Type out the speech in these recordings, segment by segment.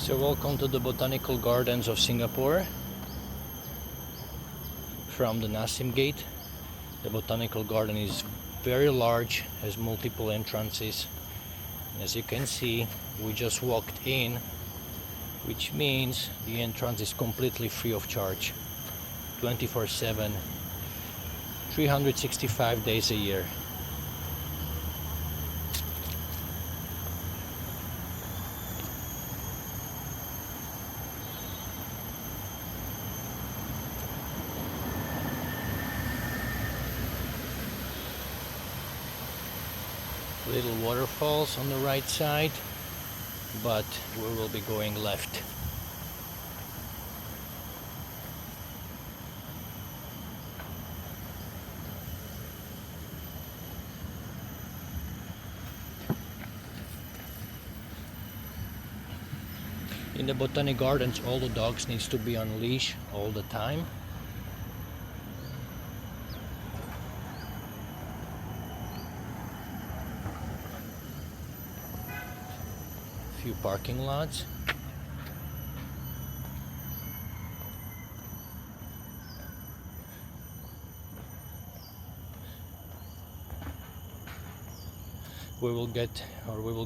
So welcome to the Botanical Gardens of Singapore from the Nassim gate. The botanical garden is very large, has multiple entrances, and as you can see we just walked in, which means the entrance is completely free of charge, 24/7, 365 days a year. Little waterfalls on the right side, but we will be going left. In the Botanic Gardens, all the dogs needs to be on leash all the time. Few parking lots. We will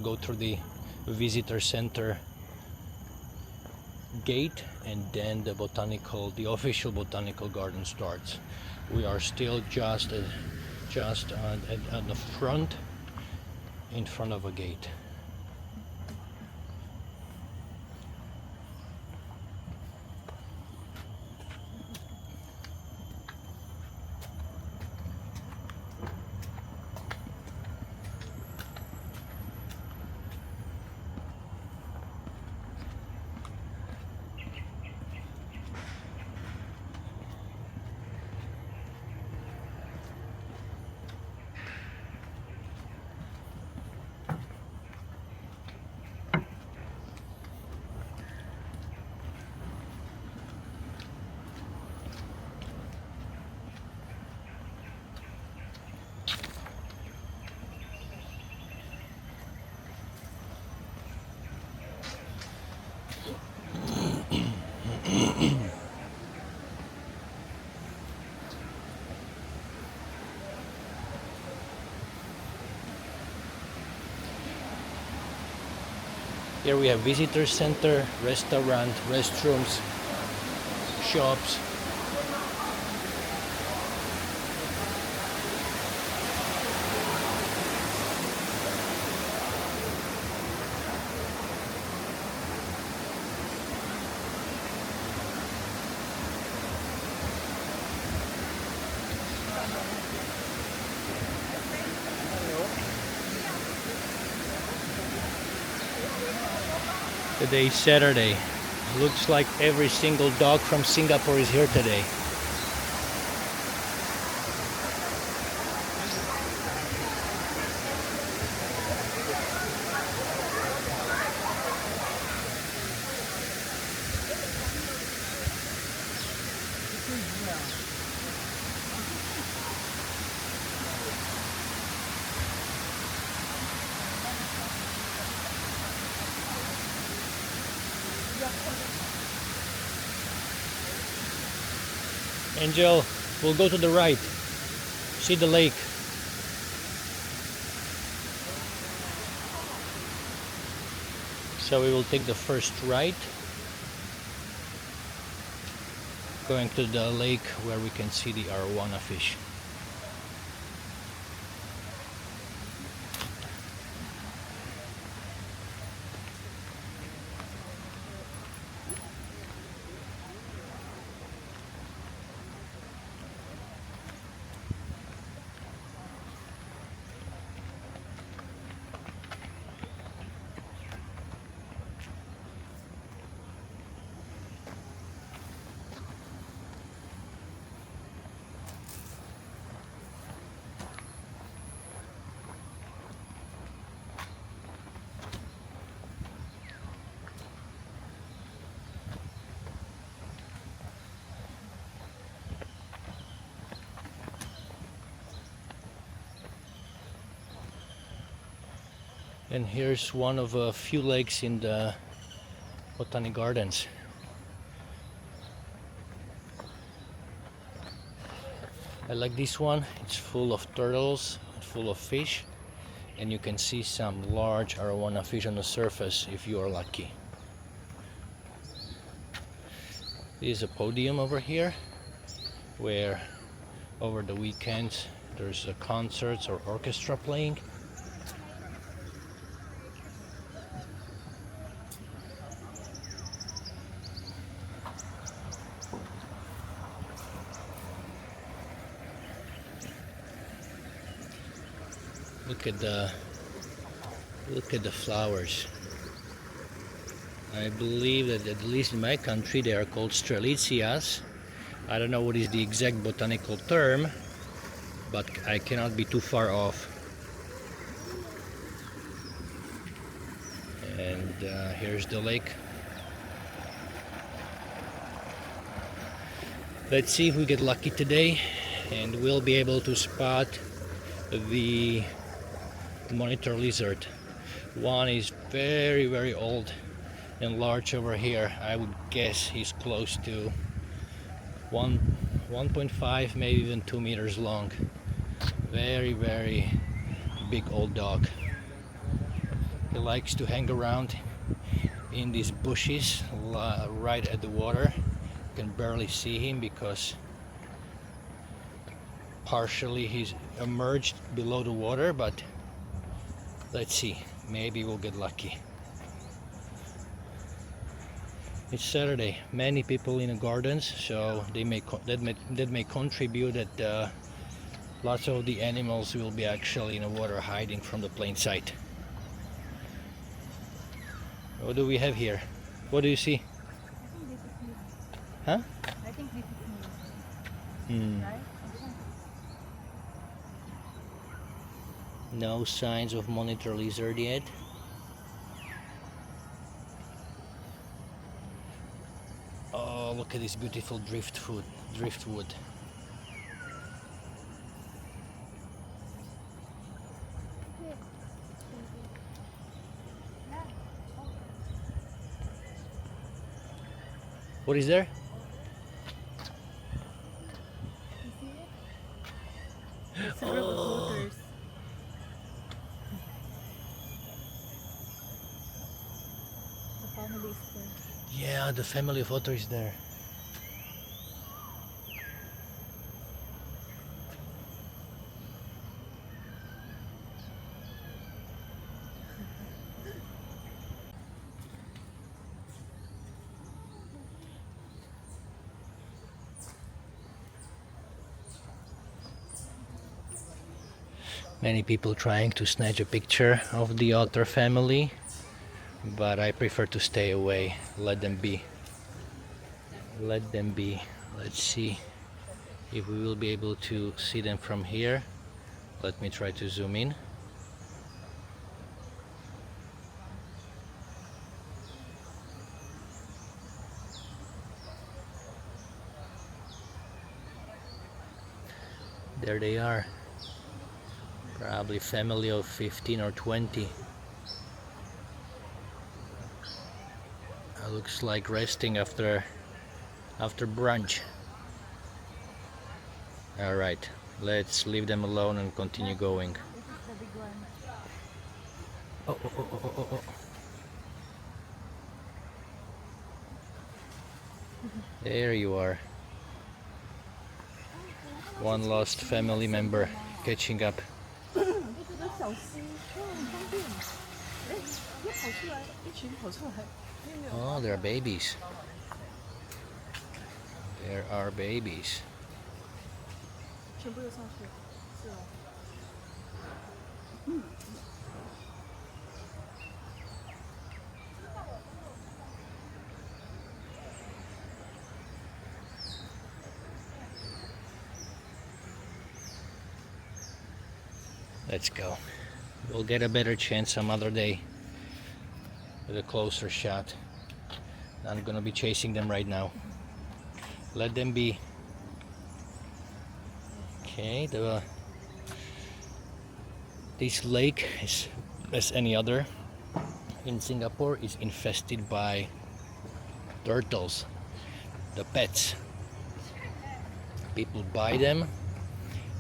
go through the visitor center gate, and then the official botanical garden starts. We are still just at the front, in front of a gate. Here we have visitor center, restaurant, restrooms, shops. Today is Saturday. Looks like every single dog from Singapore is here today. Angel, we'll go to the right. See the lake. So we will take the first right, going to the lake where we can see the arowana fish. And here's one of a few lakes in the Botanic Gardens. I like this one. It's full of turtles, full of fish, and you can see some large arowana fish on the surface if you are lucky. There's a podium over here where over the weekends there's concerts or orchestra playing. Look at the flowers. I believe that at least in my country they are called strelitzias. I don't know what is the exact botanical term, but I cannot be too far off. And here's the lake. Let's see if we get lucky today and we'll be able to spot the monitor lizard. One is very, very old and large over here. I would guess he's close to 1.5, maybe even 2 meters long. Very, very big old dog. He likes to hang around in these bushes right at the water. You can barely see him because partially he's emerged below the water, but let's see, maybe we'll get lucky. It's Saturday, many people in the gardens, so that may contribute that lots of the animals will be actually in the water hiding from the plain sight. What do we have here? What do you see? Huh? I think this is me. Right? No signs of monitor lizard yet. Oh, look at this beautiful driftwood. What is there? You see it? It's a group of otters. The family is there. Yeah, the family of otter is there. Many people trying to snatch a picture of the otter family, but I prefer to stay away. Let them be. Let them be. Let's see if we will be able to see them from here. Let me try to zoom in. There they are. Probably family of 15 or 20. Looks like resting after brunch. All right, let's leave them alone and continue going. This is the big one. Oh. There you are. One lost family member catching up. Oh, there are babies. There are babies. Let's go. We'll get a better chance some other day with a closer shot. I'm gonna be chasing them right now. Let them be. Okay, this lake is, as any other in Singapore, is infested by turtles, the pets. People buy them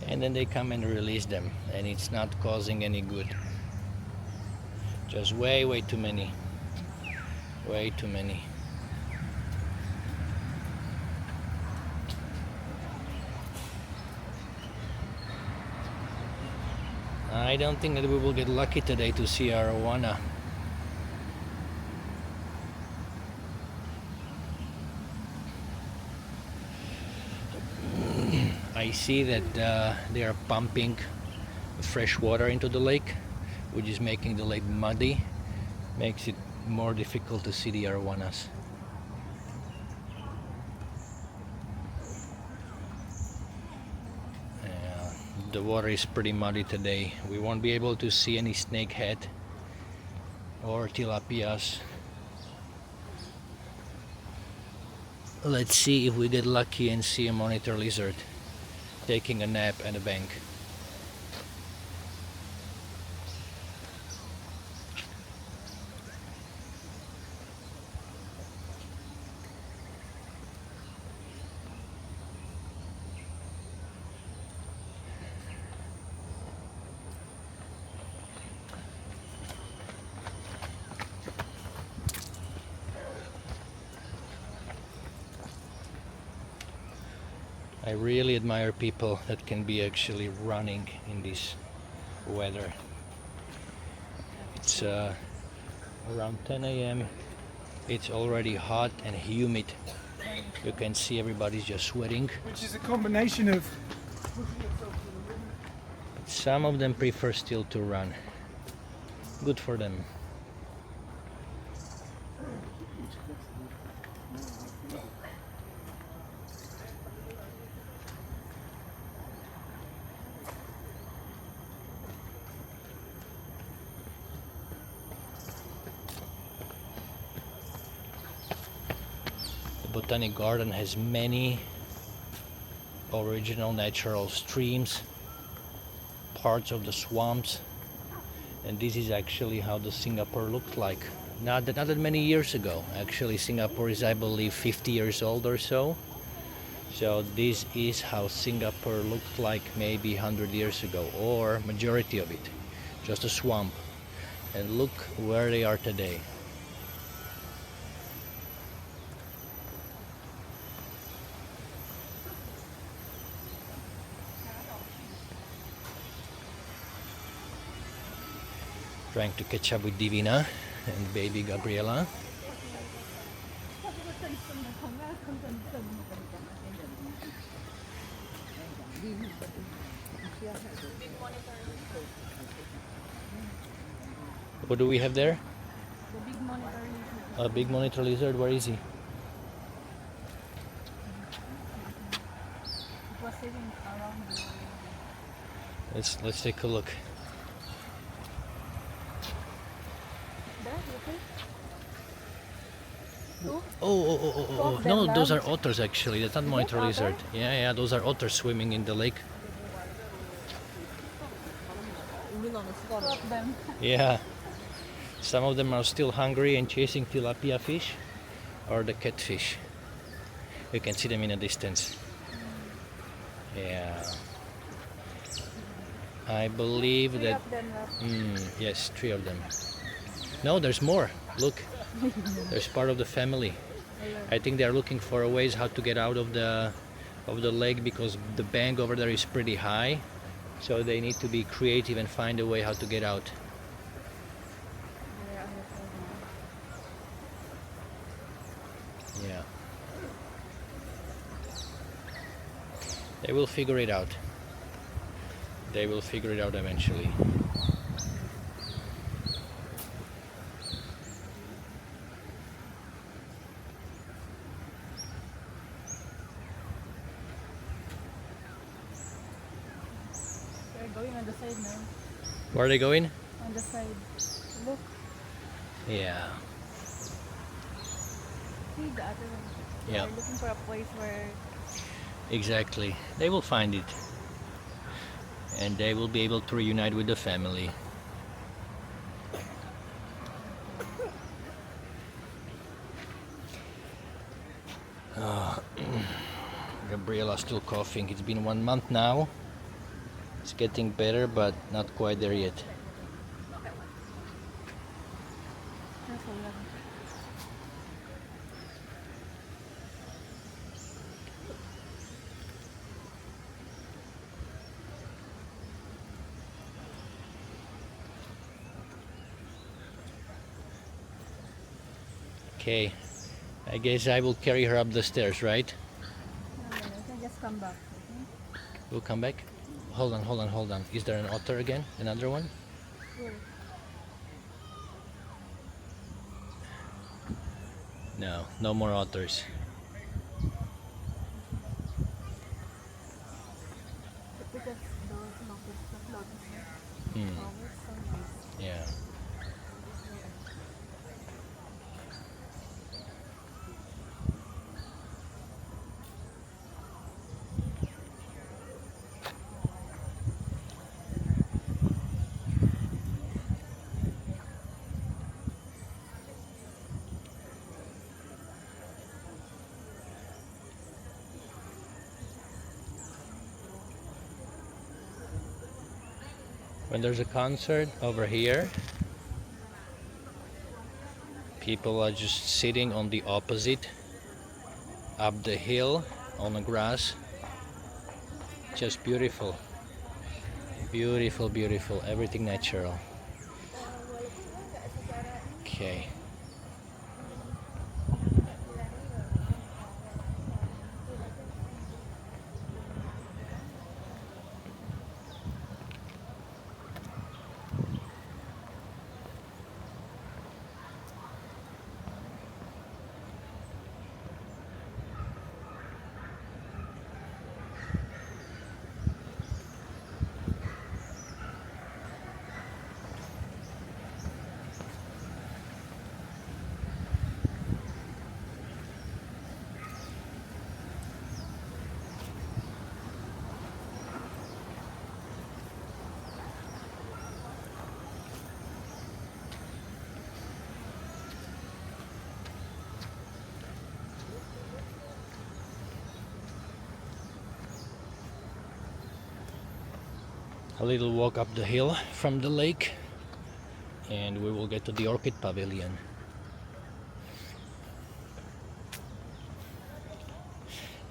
and then they come and release them, and it's not causing any good. Just way too many. Way too many. I don't think that we will get lucky today to see arowana. I see that they are pumping fresh water into the lake, which is making the lake muddy, makes it more difficult to see the arowanas. The water is pretty muddy today. We won't be able to see any snakehead or tilapias. Let's see if we get lucky and see a monitor lizard taking a nap at a bank. I really admire people that can be actually running in this weather. It's around 10 a.m. It's already hot and humid. You can see everybody's just sweating. Which is a combination of... Some of them prefer still to run. Good for them. Botanic Garden has many original natural streams, parts of the swamps, and this is actually how the Singapore looked like not that many years ago. Actually, Singapore is, I believe, 50 years old or so. So this is how Singapore looked like maybe 100 years ago, or majority of it, just a swamp. And look where they are today. Trying to catch up with Divina and baby Gabriela. What do we have there? The big monitor lizard. A big monitor lizard. Where is he? It was sitting around the... Let's take a look. There, you see? Two? Oh. Of No, them those are lambs. otters actually. That's not Is it monitor otter? lizard. Yeah, those are otters swimming in the lake. Two of them. Yeah. Some of them are still hungry and chasing tilapia fish or the catfish. You can see them in a distance. Yeah. I believe Three that... of them left. Yes, 3 of them. No, there's more. Look, there's part of the family. I think they're looking for ways how to get out of the lake, because the bank over there is pretty high. So they need to be creative and find a way how to get out. They're on the side now. Yeah. They will figure it out. They will figure it out eventually. They're going on the side now. Where are they going? On the side. Look, Yeah. see the other one. Yeah. They're looking for a place where... Exactly. They will find it. And they will be able to reunite with the family. Gabriella's still coughing. It's been 1 month now. It's getting better, but not quite there yet. Careful lang. Okay, I guess I will carry her up the stairs, right? No, you can just come back. Okay? We'll come back. Hold on, hold on, hold on. Is there an otter again? Another one? Sure. No, no more otters. But because those monkeys, the floats, Hmm. oh, it's so nice. Yeah. When there's a concert over here, people are just sitting on the opposite, up the hill, on the grass. Just beautiful. Beautiful, beautiful. Everything natural. Okay. A little walk up the hill from the lake, and we will get to the orchid pavilion.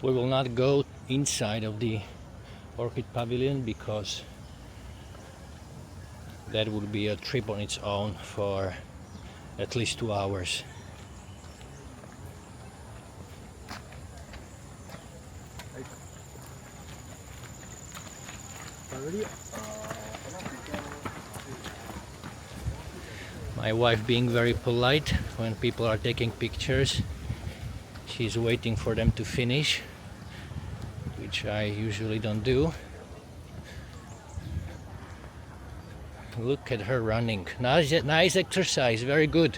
We will not go inside of the orchid pavilion because that would be a trip on its own for at least 2 hours. My wife being very polite when people are taking pictures. She's waiting for them to finish, which I usually don't do. Look at her running. Nice exercise, very good.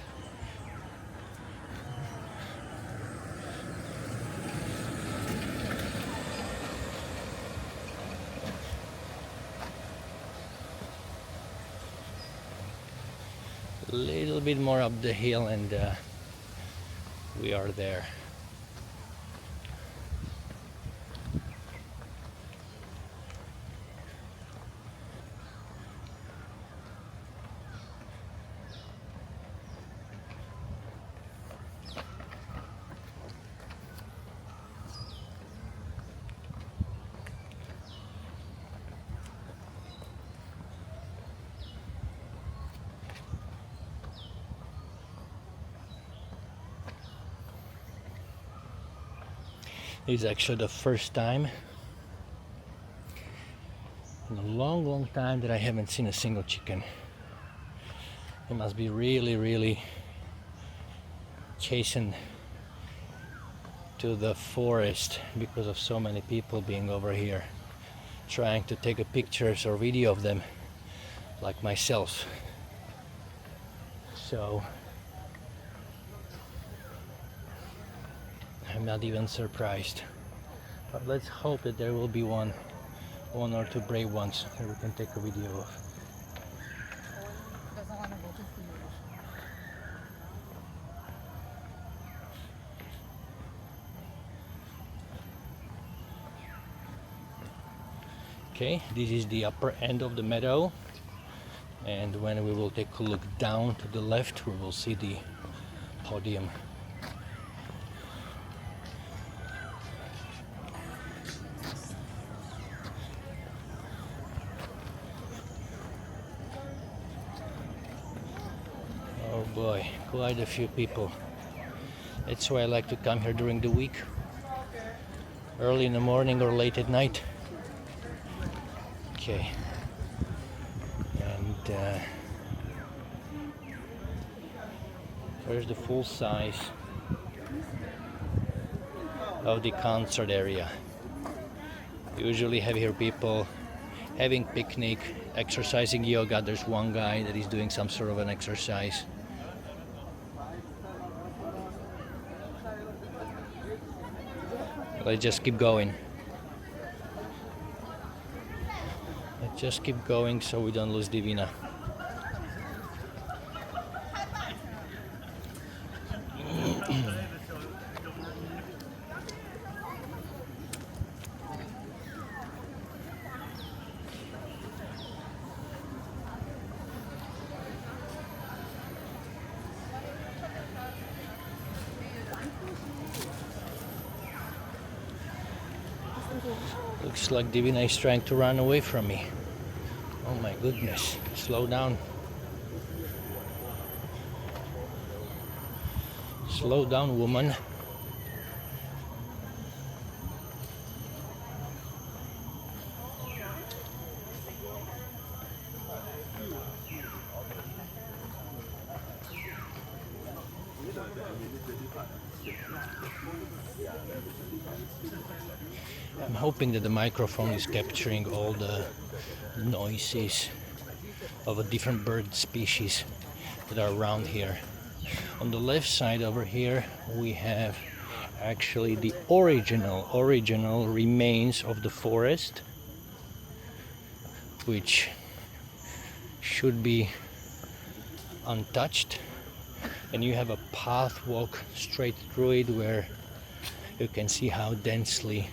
A little bit more up the hill and we are there. This is actually the first time in a long time that I haven't seen a single chicken. It must be really chasing to the forest because of so many people being over here trying to take a pictures or video of them, like myself. So I'm not even surprised, but let's hope that there will be one or two brave ones that we can take a video of. Doesn't want to go to sea. Okay, this is the upper end of the meadow, and when we will take a look down to the left, we will see the podium. Oh boy, quite a few people. That's why I like to come here during the week, early in the morning or late at night. Okay, and there's the full size of the concert area. Usually have here people having picnic, exercising yoga. There's one guy that is doing some sort of an exercise. Let's just keep going. Let's just keep going so we don't lose Divina. Looks like Divina is trying to run away from me. Oh my goodness, slow down. Slow down, woman. I'm hoping that the microphone is capturing all the noises of a different bird species that are around here. On the left side over here we have actually the original remains of the forest, which should be untouched, and you have a path walk straight through it where you can see how densely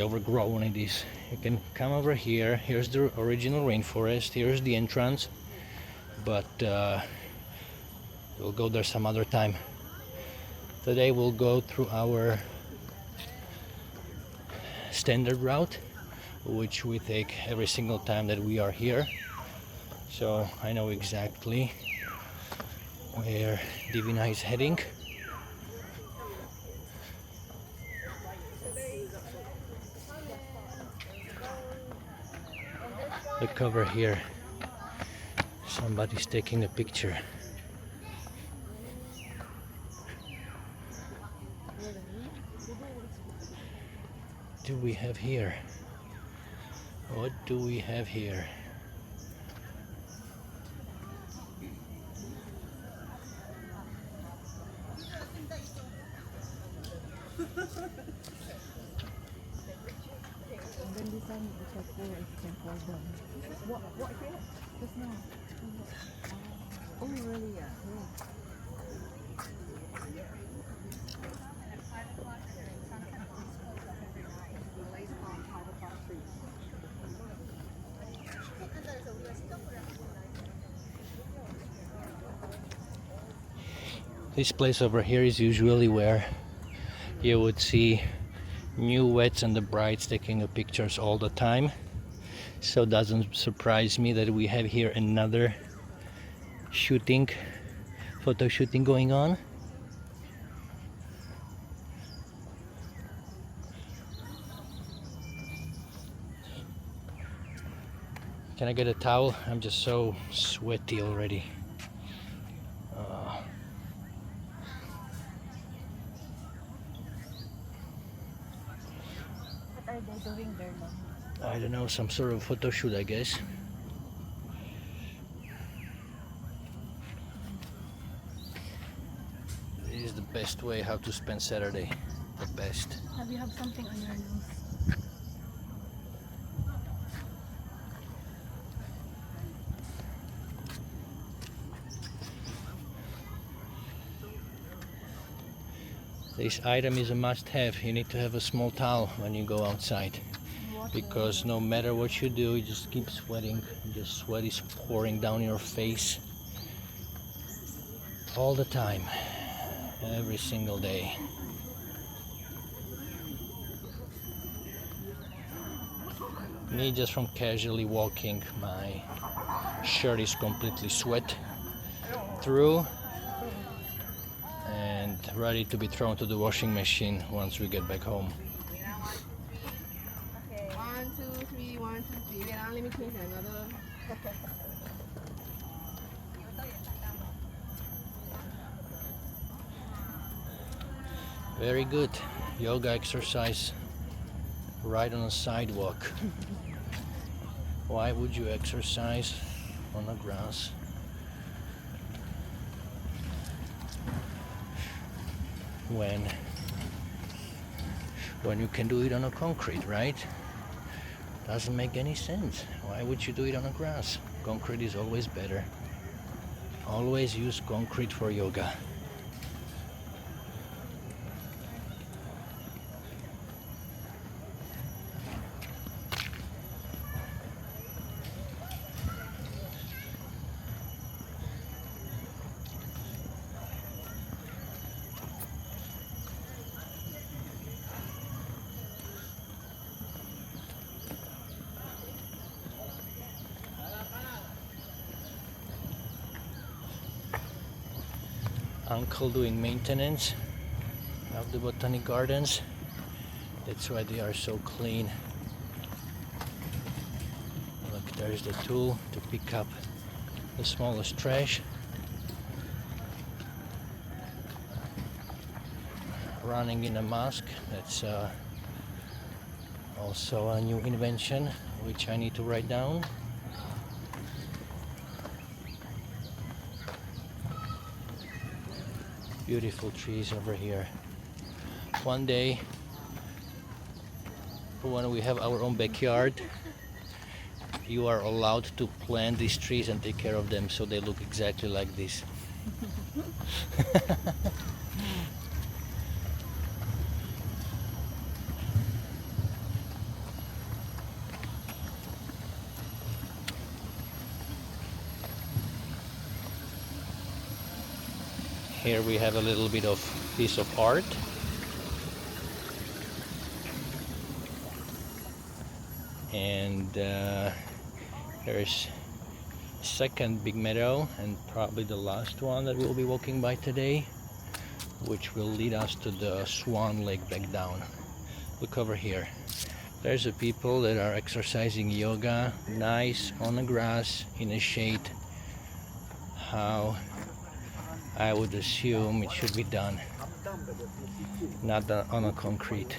overgrown it is. You can come over here. Here's the original rainforest, here's the entrance, but we'll go there some other time. Today we'll go through our standard route, which we take every single time that we are here, so I know exactly where Divina is heading. Look over here, somebody's taking a picture. Do we have here? What do we have here? What here? Just now. Oh really? Yeah. This place over here is usually where you would see newlyweds and the brides taking pictures all the time. So it doesn't surprise me that we have here another photo shooting going on. Can I get a towel? I'm just so sweaty already. What are they doing there now? I don't know, some sort of photo shoot, I guess. This is the best way how to spend Saturday. The best. Have you have something on your nose? This item is a must-have. You need to have a small towel when you go outside, because no matter what you do, you just keep sweating. The sweat is pouring down your face all the time, every single day. Me, just from casually walking, my shirt is completely sweat through and ready to be thrown to the washing machine once we get back home. Okay. 1, 2, 3, 1, 2, 3. Wait, let me change another. Very good. Yoga exercise right on a sidewalk. Why would you exercise on the grass when you can do it on a concrete, right? Doesn't make any sense. Why would you do it on a grass? Concrete is always better. Always use concrete for yoga. Uncle doing maintenance of the Botanic Gardens. That's why they are so clean. Look, there's the tool to pick up the smallest trash. Running in a mask, that's also a new invention which I need to write down. Beautiful trees over here. One day, when we have our own backyard, you are allowed to plant these trees and take care of them so they look exactly like this. Here we have a little bit of piece of art. And there's second big meadow, and probably the last one that we'll be walking by today, which will lead us to the Swan Lake back down. Look over here. There's the people that are exercising yoga, nice on the grass in the shade. How I would assume it should be done, not on a concrete.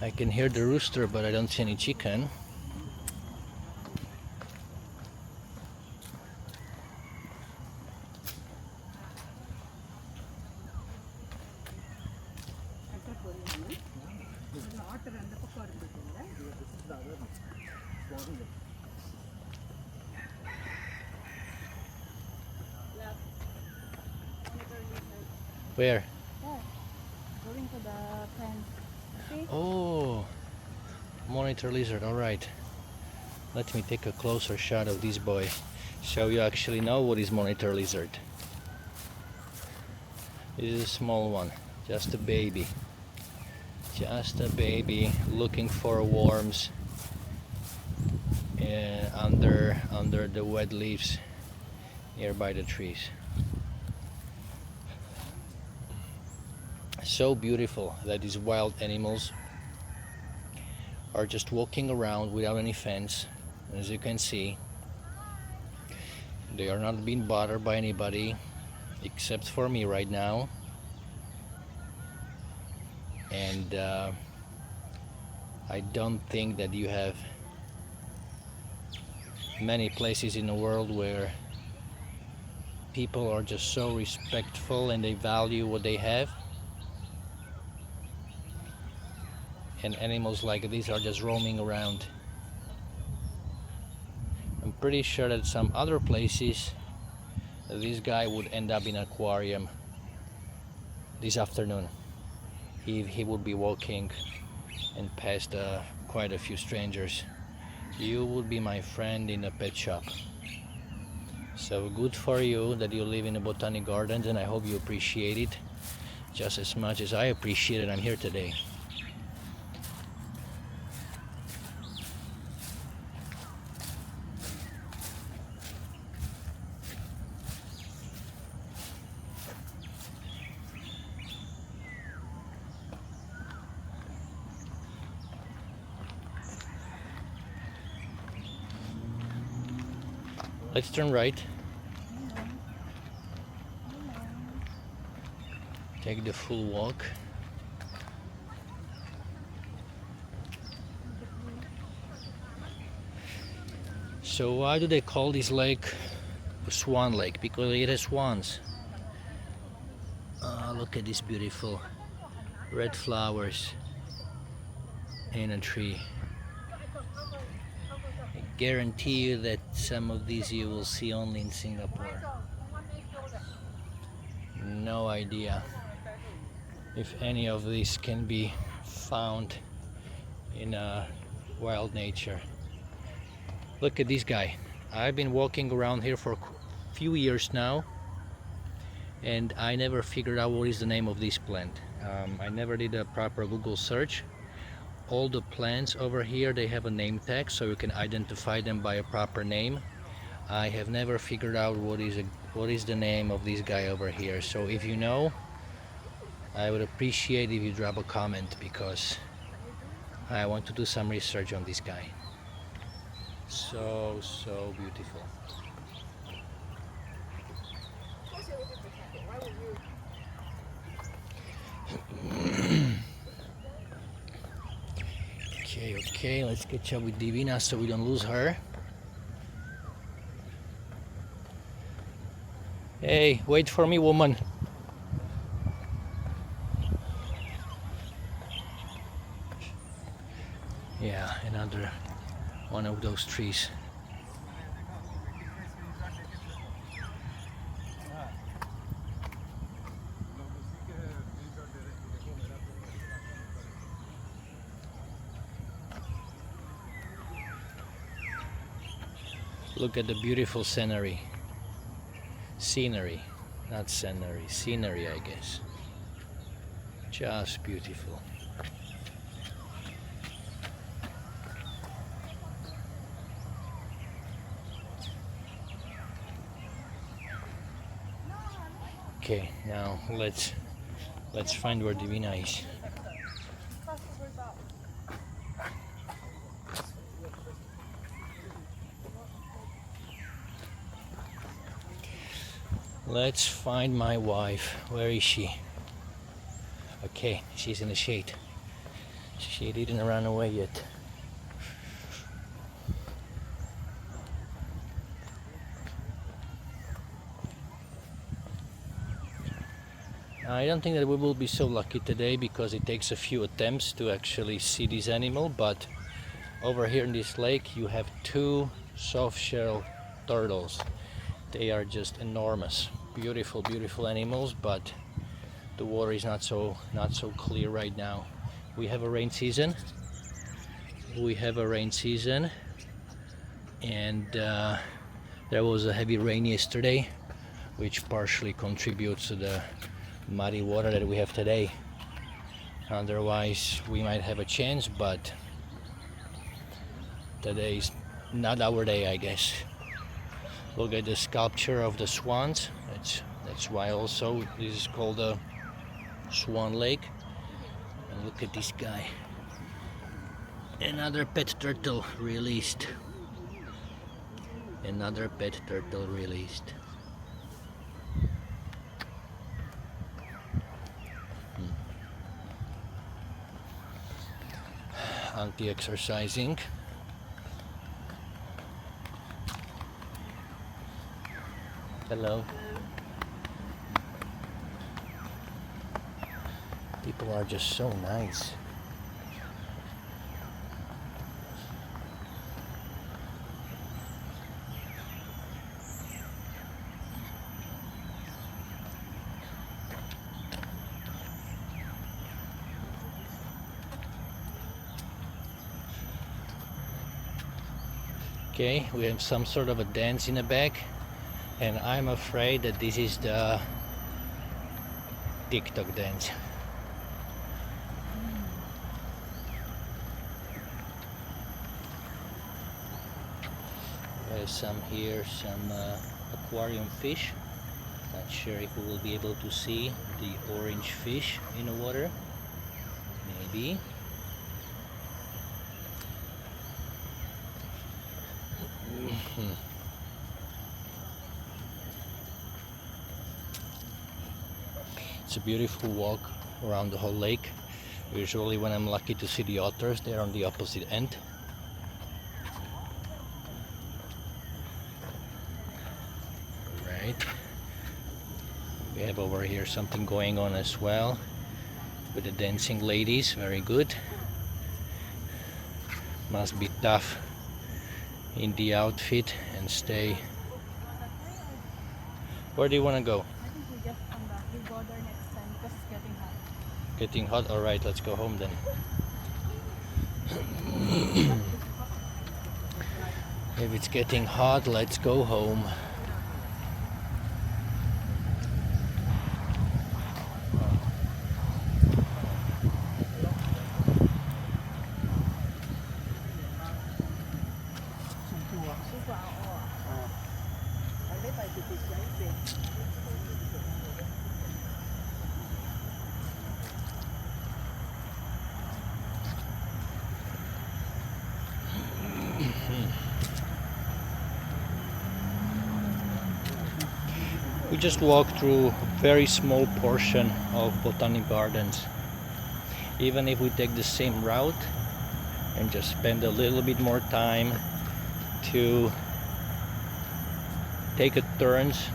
I can hear the rooster, but I don't see any chicken. Where? Yeah. Going to the fence. See? Oh, monitor lizard. All right. Let me take a closer shot of this boy, so you actually know what is monitor lizard. This is a small one, just a baby. Just a baby looking for worms under the wet leaves nearby the trees. So beautiful that these wild animals are just walking around without any fence. As you can see, they are not being bothered by anybody except for me right now. and I don't think that you have many places in the world where people are just so respectful and they value what they have, and animals like these are just roaming around. I'm pretty sure that some other places this guy would end up in an aquarium this afternoon if he would be walking and passed quite a few strangers. You would be my friend in a pet shop. So good for you that you live in the Botanic Gardens, and I hope you appreciate it just as much as I appreciate it. I'm here today. Let's turn right. Take the full walk. So why do they call this lake Swan Lake? Because it has swans. Look at these beautiful red flowers in a tree. I guarantee you that some of these you will see only in Singapore. No idea if any of these can be found in wild nature. Look at this guy. I've been walking around here for a few years now, and I never figured out what is the name of this plant. I never did a proper Google search. All the plants over here, they have a name tag so you can identify them by a proper name. I have never figured out what is the name of this guy over here. So if you know, I would appreciate if you drop a comment, because I want to do some research on this guy. So beautiful. Okay, let's catch up with Divina so we don't lose her. Hey, wait for me, woman. Yeah, another one of those trees. Look at the beautiful scenery. Scenery, not scenery. Scenery, I guess. Just beautiful. Okay, now let's find where Divina is. Let's find my wife. Where is she? Okay, she's in the shade. She didn't run away yet. I don't think that we will be so lucky today, because it takes a few attempts to actually see this animal, but over here in this lake you have two soft-shell turtles. They are just enormous. Beautiful animals, but the water is not so clear right now. We have a rain season. And there was a heavy rain yesterday, which partially contributes to the muddy water that we have today. Otherwise we might have a chance, but today is not our day, I guess. Look at the sculpture of the swans. That's why also this is called a Swan Lake. And look at this guy. Another pet turtle released. Another pet turtle released. anti-exercising. Hello. People are just so nice. Okay, we have some sort of a dance in the back, and I'm afraid that this is the TikTok dance. There's some here, some aquarium fish. Not sure if we will be able to see the orange fish in the water. Maybe. It's a beautiful walk around the whole lake. Usually when I'm lucky to see the otters, they're on the opposite end. Right. We have over here something going on as well with the dancing ladies. Very good. Must be tough in the outfit and stay. Where do you want to go? I think we just come back. We go there next time because it's getting hot. Getting hot? Alright, let's go home then. If it's getting hot, let's go home. We just walked through a very small portion of Botanic Gardens. Even if we take the same route and just spend a little bit more time to take a turns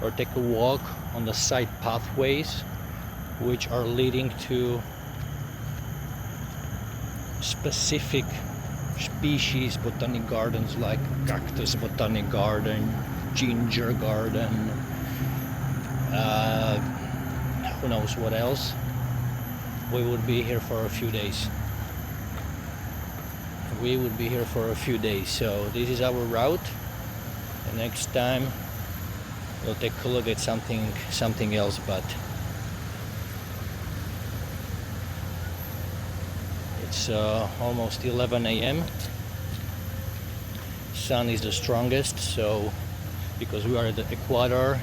or take a walk on the side pathways which are leading to specific species botanic gardens like cactus botanic garden, ginger garden, who knows what else, we would be here for a few days. So this is our route, and next time we'll take a look at something else, but it's almost 11 a.m. Sun is the strongest, so because we are at the equator,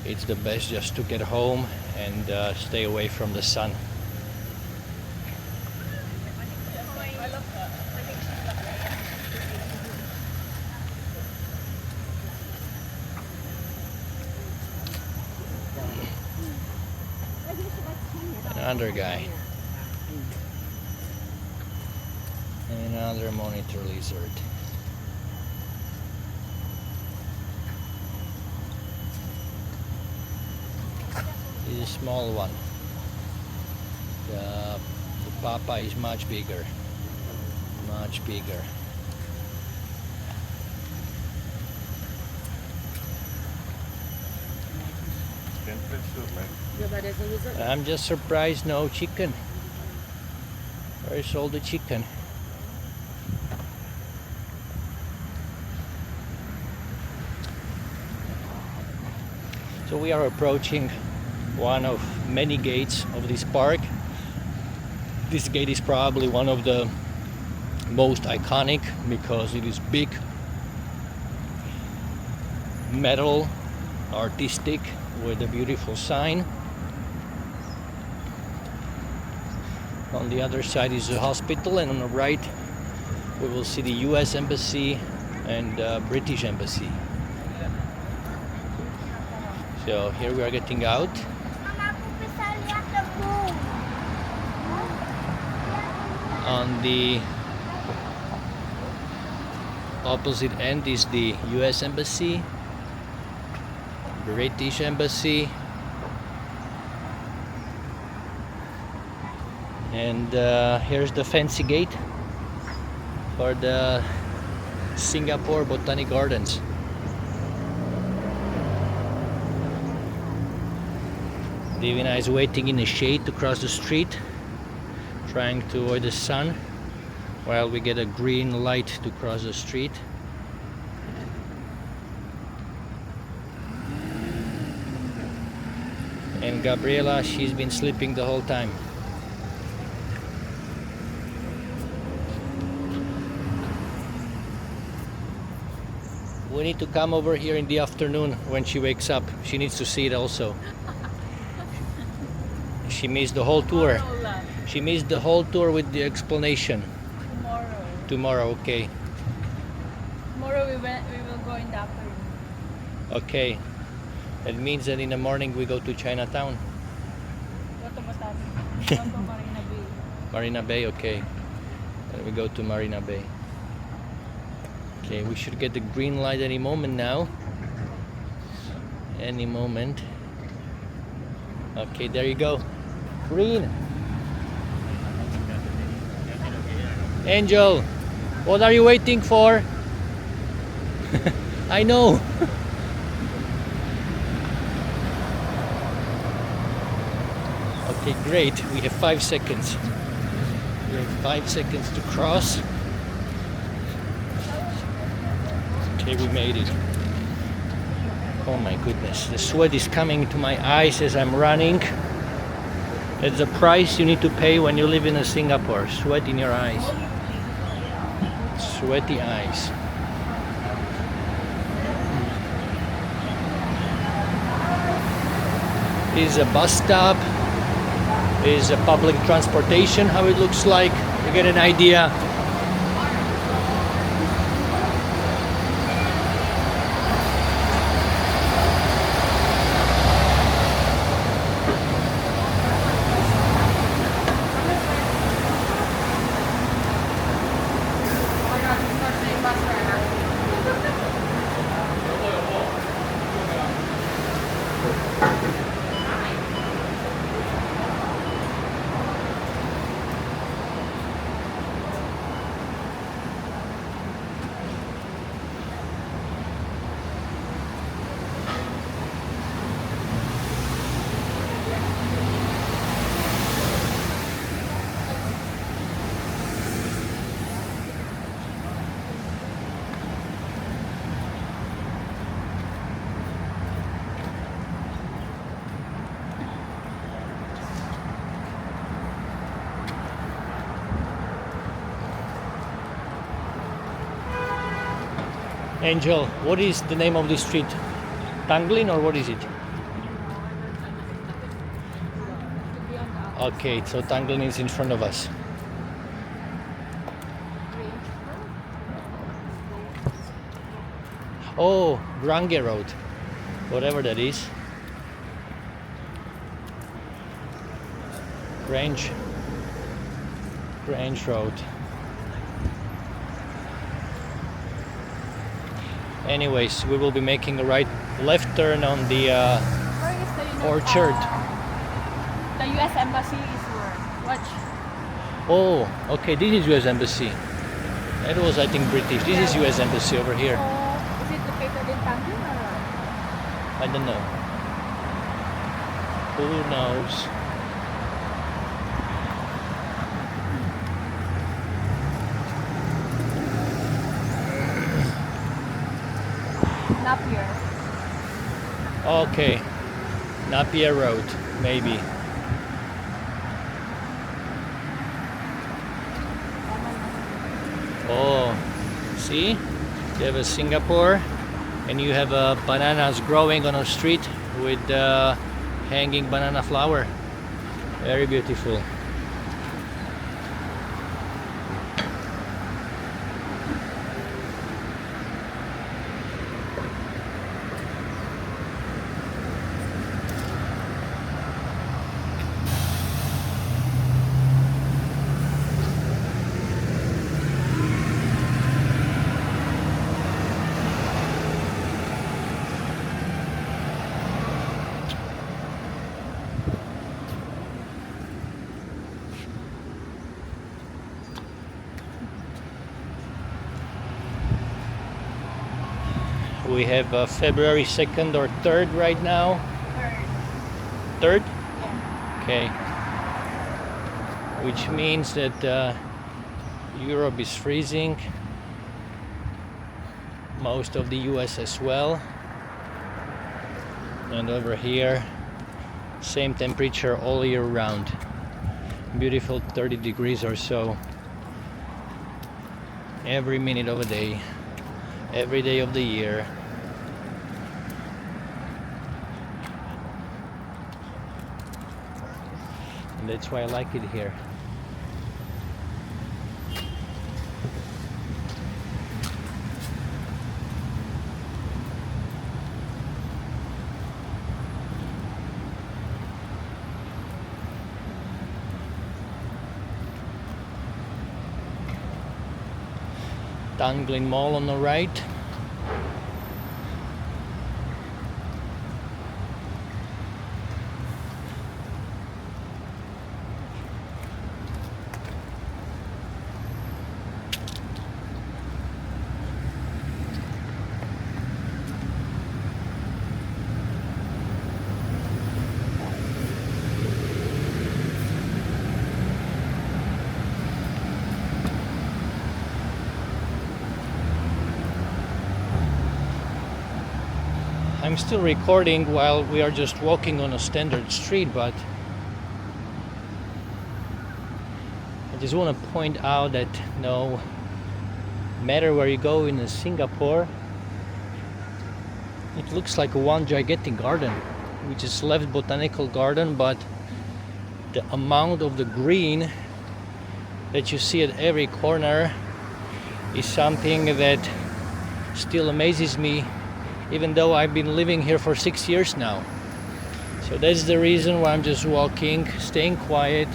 it's the best just to get home and stay away from the sun. Another guy. Another monitor lizard. This is a small one. The papa is much bigger. Much bigger. I'm just surprised no chicken. Where's all the chicken? So we are approaching one of many gates of this park. This gate is probably one of the most iconic because it is big, metal, artistic, with a beautiful sign. On the other side is the hospital, and on the right we will see the US Embassy and British Embassy. So here we are getting out. On the opposite end is the US Embassy, British Embassy, and here's the fancy gate for the Singapore Botanic Gardens. Divina is waiting in the shade to cross the street, trying to avoid the sun, while we get a green light to cross the street. And Gabriela, she's been sleeping the whole time. We need to come over here in the afternoon when she wakes up. She needs to see it also. She missed the whole tour. She missed the whole tour with the explanation. Tomorrow. Tomorrow, okay. Tomorrow we will go in the afternoon. Okay. That means that in the morning we go to Chinatown. Go to Botanic. Go to Marina Bay. Marina Bay, okay. Then we go to Marina Bay. Okay, we should get the green light any moment now. Any moment. Okay, there you go. Green. Angel, what are you waiting for? I know. Okay, great. We have 5 seconds. We have 5 seconds to cross. Okay, we made it. Oh my goodness, the sweat is coming to my eyes as I'm running. It's the price you need to pay when you live in Singapore. Sweat in your eyes. Sweaty eyes. This is a bus stop. This is a public transportation, how it looks like. You get an idea. Angel, what is the name of this street? Tanglin or what is it? Okay, so Tanglin is in front of us. Oh, Grange Road, whatever that is. Grange Road. Anyways, we will be making a left turn on the Where is the orchard. The US Embassy is where? Watch. Oh, okay, this is US Embassy. That was, I think, British. This is US Embassy over here. Is it located in Tanglin or what? I don't know. Who knows? Napier. Okay, Napier Road, maybe. Oh, see? You have a Singapore and you have bananas growing on a street with hanging banana flower. Very beautiful. We have February 2nd or 3rd right now. Third. 3rd? Okay. Which means that Europe is freezing. Most of the US as well. And over here, same temperature all year round. Beautiful 30 degrees or so. Every minute of the day. Every day of the year. And that's why I like it here. Tanglin Mall on the right. I'm still recording while we are just walking on a standard street, but I just want to point out that no matter where you go in Singapore, it looks like one gigantic garden. We just left Botanical Garden, but the amount of the green that you see at every corner is something that still amazes me, even though I've been living here for 6 years now. So that's the reason why I'm just walking, staying quiet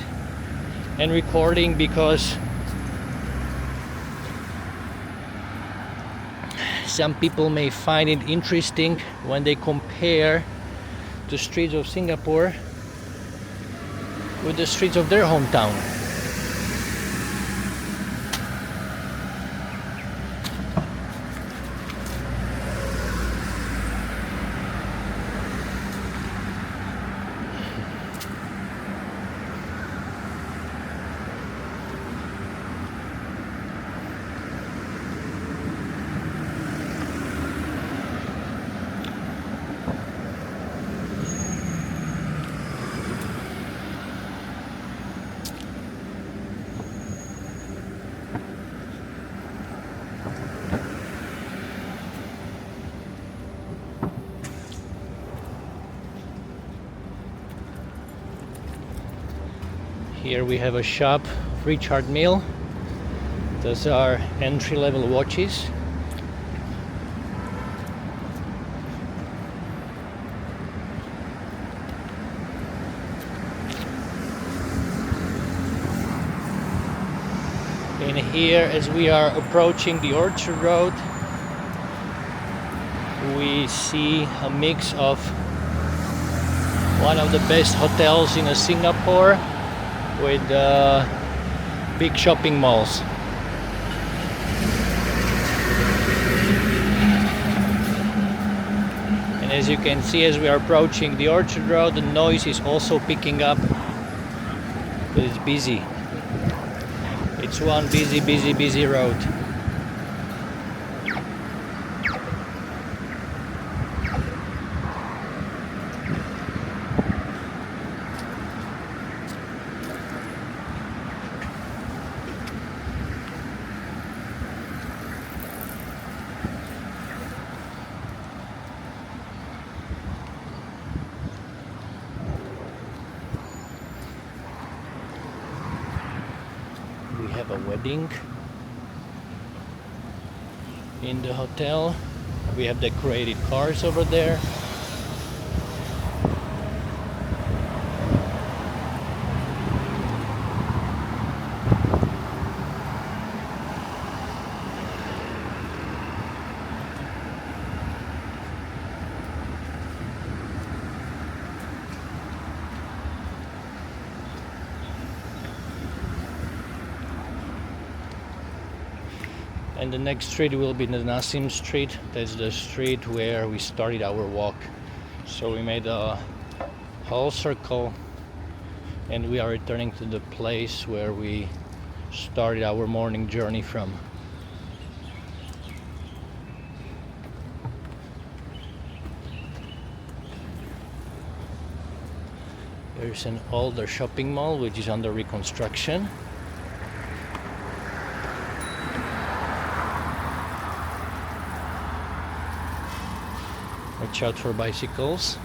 and recording, because some people may find it interesting when they compare the streets of Singapore with the streets of their hometown. Here we have a shop, Richard Mille. Those are entry-level watches. And here, as we are approaching the Orchard Road, we see a mix of one of the best hotels in Singapore with big shopping malls. And as you can see, as we are approaching the Orchard Road, the noise is also picking up, but it's busy. It's one busy road. We have a wedding in the hotel. We have decorated cars over there. And the next street will be the Nassim street. That's the street where we started our walk. So we made a whole circle and we are returning to the place where we started our morning journey from. There's an older shopping mall which is under reconstruction. Watch out for bicycles.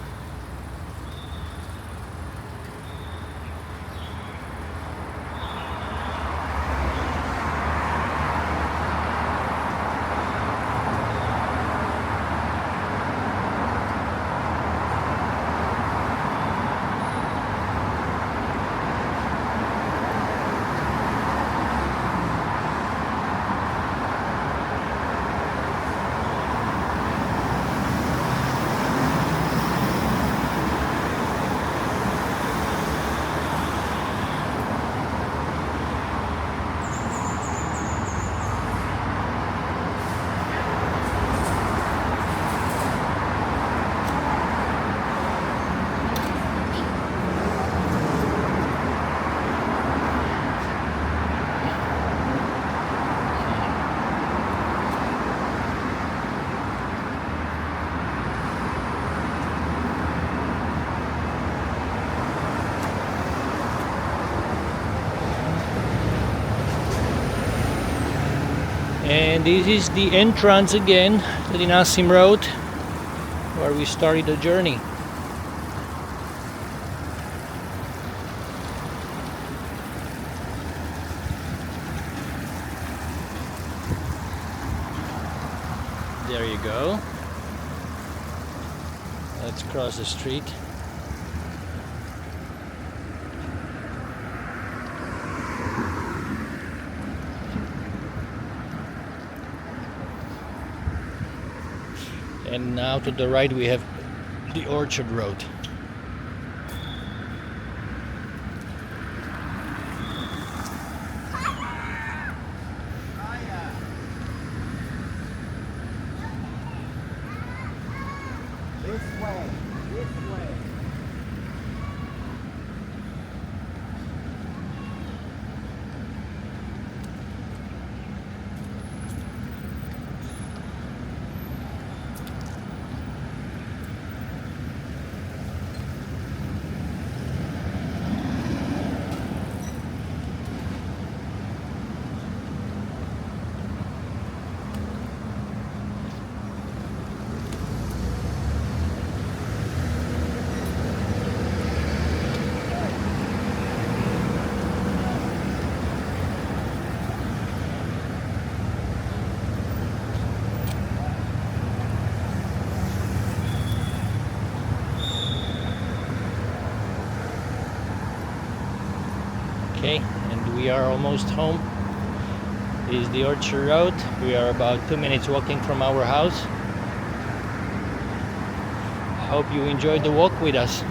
And this is the entrance again to the Nassim Road where we started the journey. There you go. Let's cross the street. And now to the right we have the Orchard Road. This way, this way. Okay, and we are almost home. This is the Orchard Road. We are about 2 minutes walking from our house. Hope you enjoyed the walk with us.